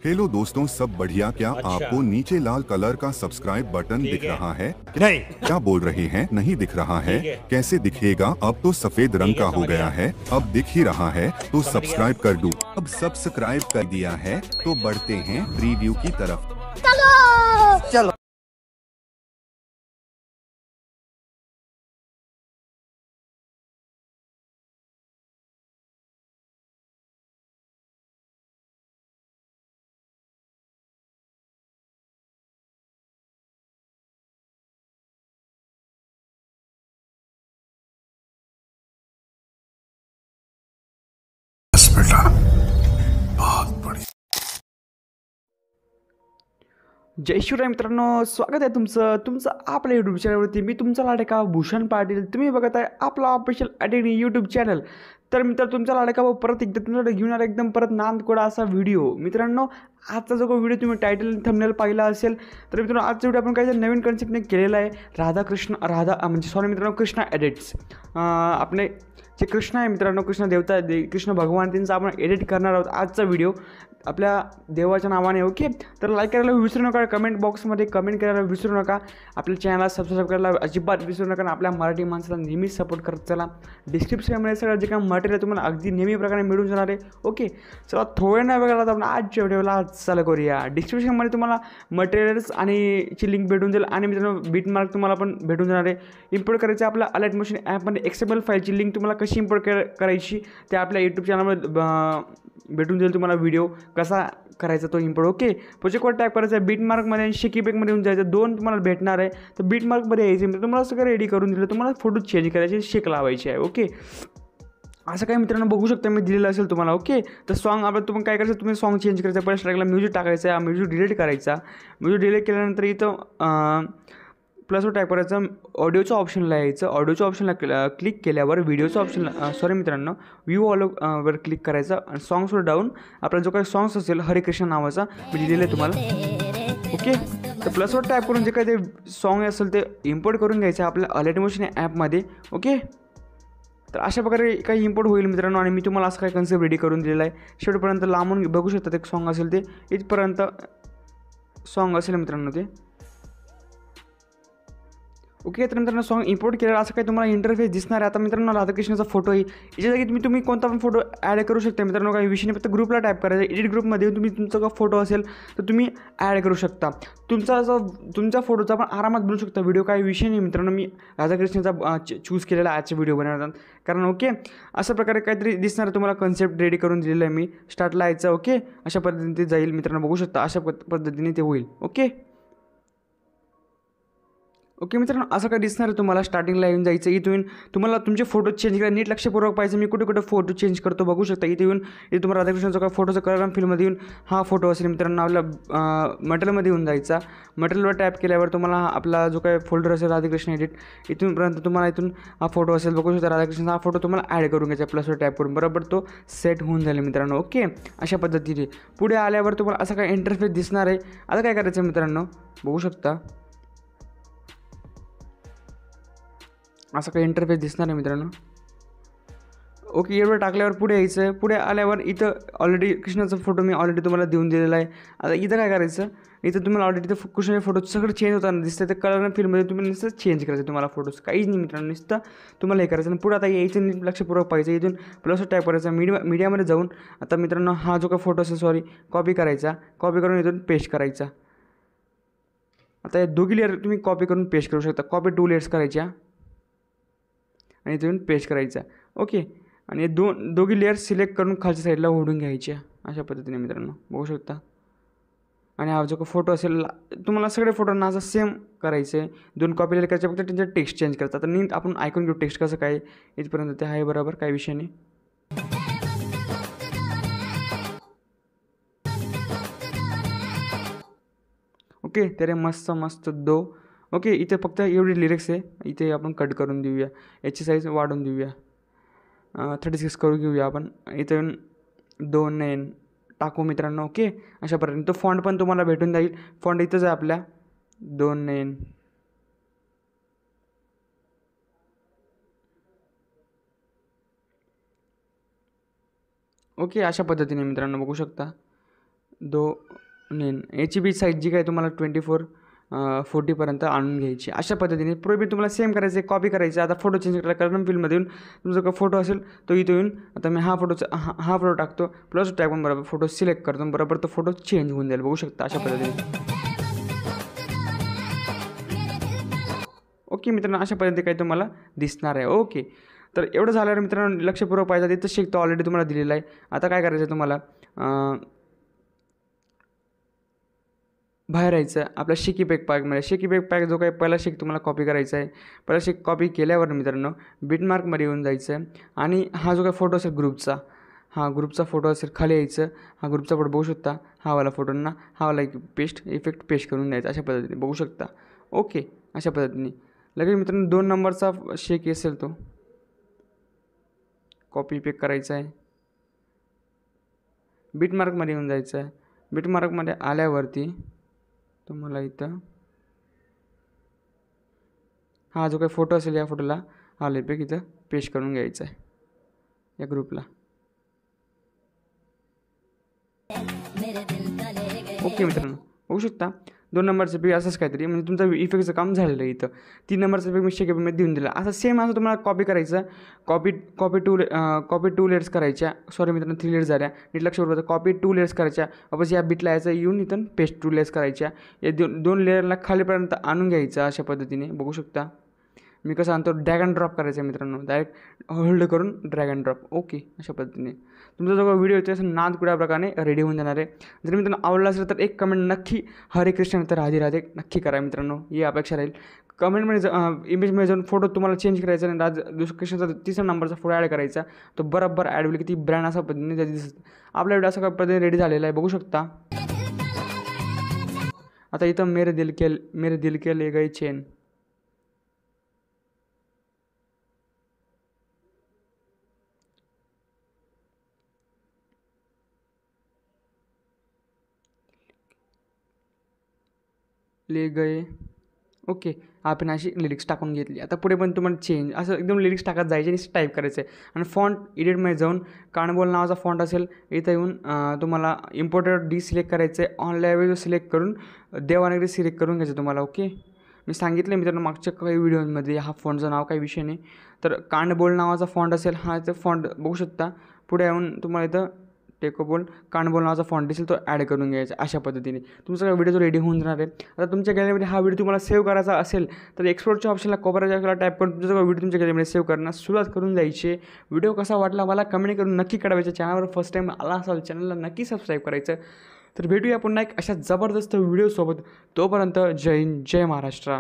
Hello दोस्तों, सब बढ़िया? क्या अच्छा। आपको नीचे लाल कलर का सब्सक्राइब बटन ठीक दिख है। रहा है? नहीं। क्या बोल रहे हैं? नहीं दिख रहा है? ठीक है। कैसे दिखेगा? अब तो सफेद रंग ठीक है, का हो समझ गया गया। है। अब दिख ही रहा है तो समझ गया। सब्सक्राइब कर दूं। अब सब्सक्राइब कर दिया है तो बढ़ते हैं प्रीव्यू की तरफ। चलो। बेटा बहुत बढ़िया। जय शिवराय मित्रांनो, स्वागत आहे तुमचं आपल्या यूट्यूब चॅनलवरती. मी तुमचा लाडका भूषण पाटील. तुम्ही बघत आहे आपला ऑफिशियल अडेनी यूट्यूब चॅनल. तर मित्र, तुमचा लाडका भाऊ परत एकदा तुमच्याकडे घेऊन आला एकदम परत नांदकोडा असा व्हिडिओ. मित्रांनो, आजचा जो व्हिडिओ तुम्ही टायटल थंबनेल पाहिला असेल तर मित्रांनो, आजचा व्हिडिओ आपण काहीतरी नवीन कन्सेप्टने केलेला आहे. कृष्णा एडिट्स. आपले जे कृष्ण आहे मित्रांनो, कृष्ण देवता कृष्ण भगवान त्यांचा आपण एडिट करणार आहोत आजचा व्हिडिओ आपल्या देवाच्या नावाने. ओके, तर लाईक करायला विसरू नका, कमेंट बॉक्समध्ये कमेंट करायला विसरू नका, आपल्या चॅनलला सबस्क्राईब करायला अजिबात विसरू नका आणि आपल्या मराठी माणसाला नेहमीच सपोर्ट करत चला. डिस्क्रिप्शनमध्ये सगळं जे काही मटेरियल तुम्हाला अगदी नेहमी प्रकारे मिळून जाणार आहे. ओके, चला थोडं नाही बघायला आपण आजच्या व्हिडिओला आज चालू करूया. डिस्क्रिप्शनमध्ये तुम्हाला मटेरियल्स आणि ची लिंक भेटून जाईल आणि मित्रांनो बीट मार्क तुम्हाला पण भेटून जाणार आहे. इम्पोर्ट करायचं आपल्या अलर्ट मोशन ॲपमध्ये XML फाईलची लिंक तुम्हाला कशी इम्पोर्ट करायची ते आपल्या यूट्यूब चॅनलमध्ये भेटून जाईल. तुम्हाला व्हिडिओ कसा करायचा तो इम्पोर्ट. ओके, प्रोजेक्टवर टॅप करायचा आहे, बीट मार्कमध्ये आणि शिकीबेकमध्ये येऊन जायचं. दोन तुम्हाला भेटणार आहे. तर बीट मार्कमध्ये यायचं, तुम्हाला सगळं रेडी करून दिलं, तुम्हाला फोटो चेंज करायचे, शेक लावायची आहे. ओके, असं काय मित्रांनो बघू शकता मी दिलेलं असेल तुम्हाला. ओके, तर सॉन्ग आपलं तुम्ही काय करायचं, तुम्ही सॉन्ग चेंज करायचं. पहिल्या स्ट्राईकला म्युझिक टाकायचं आहे, म्युझिक डिलीट करायचा. म्युझिक डिलीट केल्यानंतर इथं प्लसवर टाईप करायचं, ऑडिओच्या ऑप्शनला यायचं. ऑडिओच्या ऑप्शनला क्लिक केल्यावर व्हिडिओच्या ऑप्शनला सॉरी मित्रांनो व्ह्यू ऑल वर क्लिक करायचं आणि सॉंग्सवर डाऊन आपला जो काही सॉंग्स असेल हरिकृष्ण नावाचा मी दिलेलं आहे तुम्हाला. ओके, तर प्लसवर टाईप करून जे काही ते सॉन्ग असेल ते इम्पोर्ट करून घ्यायचं आपल्या अलर्ट मोशन ॲपमध्ये. ओके, तर अशा प्रकारे काही इम्पोर्ट होईल मित्रांनो आणि मी तुम्हाला असं काही कन्सेप्ट रेडी करून दिलेला आहे. शेवटपर्यंत लांबून बघू शकता. ते सॉन्ग असेल ते इथपर्यंत सॉन्ग असेल मित्रांनो ते. ओके, तर मित्रांनो सॉन्ग इम्पोर्ट केलेलं असं काही तुम्हाला इंटरफेस दिसणार आहे. आता मित्रांनो राधाकृष्णाचा फोटो आहे, याच्या जागी तुम्ही कोणता पण फोटो ॲड करू शकता मित्रांनो. काही विषय फक्त ग्रुपला टाईप करायचं, एडिट ग्रुपमध्ये तुम्ही तुमचा का फोटो असेल तर तुम्ही ॲड करू शकता. तुमच्या फोटोचा पण आरामात बनवू शकता व्हिडिओ. काही विषय नाही मित्रांनो. मी राधाकृष्णाचा चूज केलेला आजच्या व्हिडिओ बनवतात कारण ओके अशा प्रकारे काहीतरी दिसणार तुम्हाला कन्सेप्ट रेडी करून दिलेलं आहे मी. स्टार्टला यायचं. ओके, अशा पद्धतीने ते जाईल मित्रांनो, बघू शकता अशा पद्धतीने ते होईल. ओके ओके मित्रांनो, असं काय दिसणार आहे तुम्हाला. स्टार्टिंगला येऊन जायचं, इथून तुम्हाला तुमचे फोटो चेंज करा. नीट लक्षपूर्वक पाहिजे मी कुठे कुठे फोटो चेंज करतो बघू शकता. इथे येऊन इथे तुम्हाला राधाकृष्णाचा काय फोटोचं कलर फिल्ममध्ये येऊन हा फोटो असेल मित्रांनो आपला मटेरियलमध्ये येऊन जायचा. मटेरियलवर टॅप केल्यावर तुम्हाला आपला जो काही फोल्डर असेल राधाकृष्ण एडिट इथूनपर्यंत तुम्हाला इथून हा फोटो असेल बघू शकता. राधाकृष्णचा हा फोटो तुम्हाला ॲड करून घ्यायचा प्लसवर टॅप करून, बरोबर तो सेट होऊन जाईल मित्रांनो. ओके, अशा पद्धतीने पुढे आल्यावर तुम्हाला असं काय इंटरफेस दिसणार आहे. आता काय करायचं मित्रांनो बघू शकता, असं काही इंटरफेस दिसणार आहे मित्रांनो. ओके, एवढं टाकल्यावर पुढे यायचं. पुढे आल्यावर इथं ऑलरेडी कृष्णाचा फोटो मी ऑलरेडी तुम्हाला देऊन दिलेला आहे. आता इथं काय करायचं, इथं तुम्हाला ऑलरेडी इथं कृष्णाचे फोटो सगळं चेंज होताना दिसतं. ते कलर आणि फिल्ममध्ये तुम्ही नुसतं चेंज करायचं तुम्हाला फोटोज, काहीच नाही मित्रांनो, नुसतं तुम्हाला हे करायचं. आणि पुढे आता यायचं नीट लक्षपूर्वक पाहिजे. इथून प्लस टाईप करायचा, मीडियामध्ये जाऊन आता मित्रांनो हा जो काय फोटो असेल कॉपी करायचा. कॉपी करून इथून पेस्ट करायचा. आता या दोघी लेअर तुम्ही कॉपी करून पेस्ट करू शकता. कॉपी 2 लेयर्स करायच्या आणि इथून पेस्ट करायचा. ओके, आणि दोघी लेअर्स सिलेक्ट करून खालच्या साईडला ओढून घ्यायच्या अशा पद्धतीने मित्रांनो बघू शकता. आणि हा जो का फोटो असेल तुम्हाला सगळे फोटोंना असं सेम करायचं आहे. 2 कॉपी लेअर करायचे, फक्त त्यांचं टेक्स्ट चेंज करायचं. आता नीट आपण ऐकून घेऊ टेक्स्ट कसं काय इथपर्यंत ते आहे बरोबर, काही विषय नाही. ओके, तेरे मस्त मस्त दो. ओके, इथे फक्त एवढी लिरिक्स आहे. इथे आपण कट करून देऊया, याची साईज वाढवून देऊया, 36 करून घेऊया आपण. इथून 2 9 टाकू मित्रांनो. ओके, अशा प्रकारे तो फॉन्ट पण तुम्हाला भेटून जाईल. फॉन्ट इथंच आहे आपल्या 2 9. ओके, अशा पद्धतीने मित्रांनो बघू शकता. 2 याची बी साईज जी काय तुम्हाला 24-40पर्यंत आणून घ्यायची. अशा पद्धतीने पुढे तुम्हाला सेम करायचं आहे, कॉपी करायचं. आता फोटो चेंज करायला कलर फिल्डमध्ये येऊन तुमचा जो फोटो असेल तो इथं येऊन आता मी हा फोटो टाकतो, प्लस टाकून बरोबर फोटो सिलेक्ट करतो, बरोबर तो फोटो चेंज होऊन जाईल. बघू शकता अशा पद्धतीने. ओके मित्रांनो, अशा पद्धतीने काही तुम्हाला दिसणार आहे. ओके, तर एवढं झाल्यावर मित्रांनो लक्षपूर्वक पाहिजे. तिथं शिकतो ऑलरेडी तुम्हाला दिलेला आहे. आता काय करायचं आहे तुम्हाला, बाहेर यायचं आपल्या शेकी पॅक पॅकमध्ये. शेकी पॅक जो काही पहिला शेक तुम्हाला कॉपी करायचा आहे. पहिला शेक कॉपी केल्यावर मित्रांनो बिटमार्कमध्ये येऊन जायचं आहे आणि हा जो काही फोटो असेल ग्रुपचा फोटो असेल खाली यायचं. हा ग्रुपचा फोटो बघू शकता, हा वाला फोटोंना हा वाला इफेक्ट पेस्ट करून द्यायचा. अशा पद्धतीने बघू शकता. ओके, अशा पद्धतीने लगेच मित्रांनो 2 नंबरचा शेक असेल तो कॉपी पेक करायचा आहे. बिटमार्कमध्ये येऊन जायचं आहे. बिटमार्कमध्ये आल्यावरती तुम्हाला इथं हा जो काही फोटो असेल या फोटोला हा इफेक्ट इथं पेस्ट करून घ्यायचा आहे या ग्रुपला. ओके मित्रांनो, बघू शकता 2 नंबरचं पेज असंच काहीतरी, म्हणजे तुमचं इफेक्टचं काम झालेलं आहे. इथं 3 नंबरचं पेज मी शेकमध्ये देऊन दिला. असं सेम असं तुम्हाला कॉपी करायचं. कॉपी 2 लेयर्स करायच्या. सॉरी मित्रांनो 3 लेयर्स झाल्या, नीट लक्ष ठेवायचं. कॉपी 2 लेयर्स करायच्या, वापस या बिटला यायचं येऊन इथं पेस्ट 2 लेयर्स करायच्या. या 2 लेयरला खालीपर्यंत आणून घ्यायचं. अशा पद्धतीने बघू शकता. मी कसं आणतो, ड्रॅग अँड ड्रॉप करायचं आहे मित्रांनो, डायरेक्ट होल्ड करून ड्रॅग अँड ड्रॉप. ओके, अशा पद्धतीने तुमचा जो व्हिडिओ येतो असं नाद कुठल्या प्रकारे रेडी होऊन जाणार आहे. जर मित्रांनो आवडला असेल तर एक कमेंट नक्की हरे कृष्ण तर राधे राधे नक्की करा मित्रांनो, ही अपेक्षा राहील. कमेंटमध्ये इमेजमध्ये जाऊन फोटो तुम्हाला चेंज करायचा आणि कृष्णाचा 3रा नंबरचा फोटो ॲड करायचा. तो बरोबर ॲड होईल की ती ब्रँड अशा पद्धतीने दिसत. आपला व्हिडिओ अशा पद्धतीने रेडी झालेला आहे, बघू शकता. आता इथं मेरे दिल के ले गई चैन. ले गए. ओके, आपण अशी लिरिक्स टाकून घेतली. आता पुढे पण तुम्हाला चेंज असं एकदम लिरिक्स टाकत जायचे आणि टाईप करायचं आहे. आणि फॉन्ट एडिटमध्ये जाऊन कानबोल नावाचा फॉन्ट असेल इथं येऊन तुम्हाला इम्पोर्टेड सिलेक्ट करायचं आहे. ऑन लँग्वेज सिलेक्ट करून देवनागरी सिलेक्ट करून घ्यायचं तुम्हाला. ओके, मी सांगितलं मित्रांनो मागच्या काही व्हिडिओमध्ये हा फॉन्टचं नाव काही विषय नाही. तर कानबोल नावाचा फॉन्ट असेल, हा इथं फॉन्ट बघू शकता. पुढे येऊन तुम्हाला इथं टेकोबोल कानबोल नावाचा फॉन्ट दिसेल तो ॲड करून घ्यायचा. अशा पद्धतीने तुमचा काय व्हिडिओ रेडी होऊन जाणार आहे. आता तुमच्या गॅलरीमध्ये हा व्हिडिओ तुम्हाला सेव्ह करायचा असेल तर एक्सपोर्टच्या ऑप्शनला कोपऱ्याच्या टाईप करून तुमचा व्हिडिओ तुमच्या गॅलरीमध्ये सेव्ह करण्यास सुरुवात करून द्यायची. व्हिडिओ कसा वाटला मला कमेंट करून नक्की कळवायचं. चॅनलवर फर्स्ट टाईम आला असाल चॅनलला नक्की सबस्क्राईब करायचं. तर भेटूया पुन्हा एक अशा जबरदस्त व्हिडिओसोबत. तोपर्यंत जय हिंद, जय महाराष्ट्र.